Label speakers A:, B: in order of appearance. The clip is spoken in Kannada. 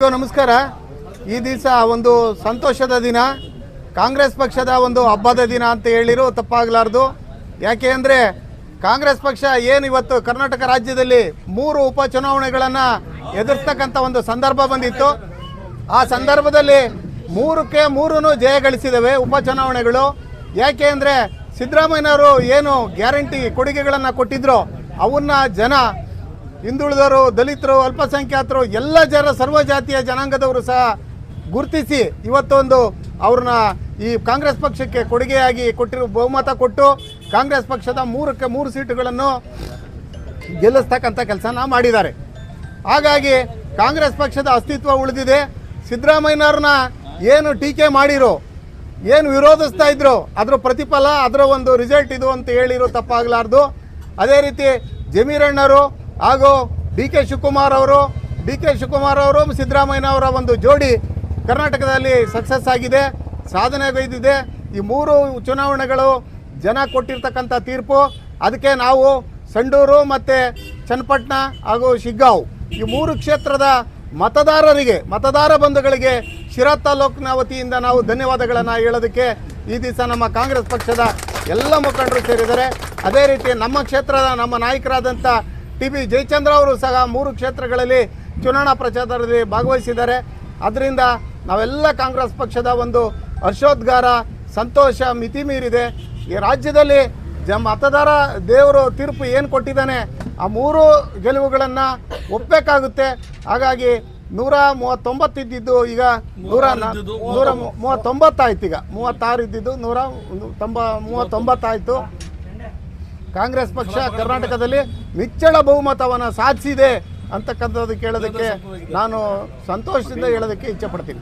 A: ಎಲ್ರಿಗೂ ನಮಸ್ಕಾರ. ಈ ದಿವಸ ಒಂದು ಸಂತೋಷದ ದಿನ, ಕಾಂಗ್ರೆಸ್ ಪಕ್ಷದ ಒಂದು ಹಬ್ಬದ ದಿನ ಅಂತ ಹೇಳಿರೋ ತಪ್ಪಾಗಲಾರ್ದು. ಯಾಕೆ ಅಂದರೆ ಕಾಂಗ್ರೆಸ್ ಪಕ್ಷ ಏನು ಇವತ್ತು ಕರ್ನಾಟಕ ರಾಜ್ಯದಲ್ಲಿ 3 ಉಪಚುನಾವಣೆಗಳನ್ನು ಎದುರಿಸ್ತಕ್ಕಂಥ ಒಂದು ಸಂದರ್ಭ ಬಂದಿತ್ತು. ಆ ಸಂದರ್ಭದಲ್ಲಿ 3ಕ್ಕೆ 3 ಜಯ ಗಳಿಸಿದವೆ ಉಪಚುನಾವಣೆಗಳು. ಯಾಕೆ ಅಂದರೆ ಸಿದ್ದರಾಮಯ್ಯನವರು ಏನು ಗ್ಯಾರಂಟಿ ಕೊಡುಗೆಗಳನ್ನು ಕೊಟ್ಟಿದ್ರು ಅವನ್ನ ಜನ, ಹಿಂದುಳಿದವರು, ದಲಿತರು, ಅಲ್ಪಸಂಖ್ಯಾತರು, ಎಲ್ಲ ಸರ್ವಜಾತಿಯ ಜನಾಂಗದವರು ಸಹ ಗುರುತಿಸಿ ಇವತ್ತೊಂದು ಅವ್ರನ್ನ ಈ ಕಾಂಗ್ರೆಸ್ ಪಕ್ಷಕ್ಕೆ ಕೊಡುಗೆಯಾಗಿ ಕೊಟ್ಟಿರೋ ಬಹುಮತ ಕೊಟ್ಟು ಕಾಂಗ್ರೆಸ್ ಪಕ್ಷದ 3ಕ್ಕೆ 3 ಸೀಟುಗಳನ್ನು ಗೆಲ್ಲಿಸ್ತಕ್ಕಂಥ ಕೆಲಸನ ಮಾಡಿದ್ದಾರೆ. ಹಾಗಾಗಿ ಕಾಂಗ್ರೆಸ್ ಪಕ್ಷದ ಅಸ್ತಿತ್ವ ಉಳಿದಿದೆ. ಸಿದ್ದರಾಮಯ್ಯನವ್ರನ್ನ ಏನು ಟೀಕೆ ಮಾಡಿರೋ, ಏನು ವಿರೋಧಿಸ್ತಾ ಇದ್ರು, ಅದರ ಪ್ರತಿಫಲ, ಅದರ ಒಂದು ರಿಸಲ್ಟ್ ಇದು ಅಂತ ಹೇಳಿರೋ ತಪ್ಪಾಗಲಾರ್ದು. ಅದೇ ರೀತಿ ಜಮೀರಣ್ಣವರು ಹಾಗೂ ಡಿ ಕೆ ಶಿವಕುಮಾರ್ ಅವರು ಸಿದ್ದರಾಮಯ್ಯನವರ ಒಂದು ಜೋಡಿ ಕರ್ನಾಟಕದಲ್ಲಿ ಸಕ್ಸಸ್ ಆಗಿದೆ, ಸಾಧನೆಗೈದಿದೆ. ಈ 3 ಚುನಾವಣೆಗಳು ಜನ ಕೊಟ್ಟಿರ್ತಕ್ಕಂಥ ತೀರ್ಪು. ಅದಕ್ಕೆ ನಾವು ಸಂಡೂರು ಮತ್ತು ಚನ್ನಪಟ್ಟಣ ಹಾಗೂ ಶಿಗ್ಗಾಂವ್ ಈ 3 ಕ್ಷೇತ್ರದ ಮತದಾರ ಬಂಧುಗಳಿಗೆ ಶಿರಾ ತಾಲೂಕಿನ ವತಿಯಿಂದ ನಾವು ಧನ್ಯವಾದಗಳನ್ನು ಹೇಳೋದಕ್ಕೆ ಈ ದಿವಸ ನಮ್ಮ ಕಾಂಗ್ರೆಸ್ ಪಕ್ಷದ ಎಲ್ಲ ಮುಖಂಡರು ಸೇರಿದ್ದಾರೆ. ಅದೇ ರೀತಿ ನಮ್ಮ ಕ್ಷೇತ್ರದ ನಮ್ಮ ನಾಯಕರಾದಂಥ ಟಿ ಬಿ ಜಯಚಂದ್ರ ಅವರು ಸಹ 3 ಕ್ಷೇತ್ರಗಳಲ್ಲಿ ಚುನಾವಣಾ ಪ್ರಚಾರದಲ್ಲಿ ಭಾಗವಹಿಸಿದ್ದಾರೆ. ಅದರಿಂದ ನಾವೆಲ್ಲ ಕಾಂಗ್ರೆಸ್ ಪಕ್ಷದ ಒಂದು ಹರ್ಷೋದ್ಗಾರ, ಸಂತೋಷ ಮಿತಿ ಮೀರಿದೆ. ಈ ರಾಜ್ಯದಲ್ಲಿ ಮತದಾರ ದೇವರು ತೀರ್ಪು ಏನು ಕೊಟ್ಟಿದ್ದಾನೆ ಆ 3 ಗೆಲುವುಗಳನ್ನು ಒಪ್ಪಬೇಕಾಗುತ್ತೆ. ಹಾಗಾಗಿ 139 ಇದ್ದಿದ್ದು ಈಗ 139 ಆಯ್ತು. ಈಗ 36 ಇದ್ದಿದ್ದು 139 ಆಯಿತು. ಕಾಂಗ್ರೆಸ್ ಪಕ್ಷ ಕರ್ನಾಟಕದಲ್ಲಿ ನಿಚ್ಚಳ ಬಹುಮತವನ್ನು ಸಾಧಿಸಿದೆ ಅಂತಕ್ಕಂಥದ್ದು ಕೇಳೋದಕ್ಕೆ ನಾನು ಸಂತೋಷದಿಂದ ಹೇಳೋದಕ್ಕೆ ಇಚ್ಛೆ ಪಡ್ತೀನಿ.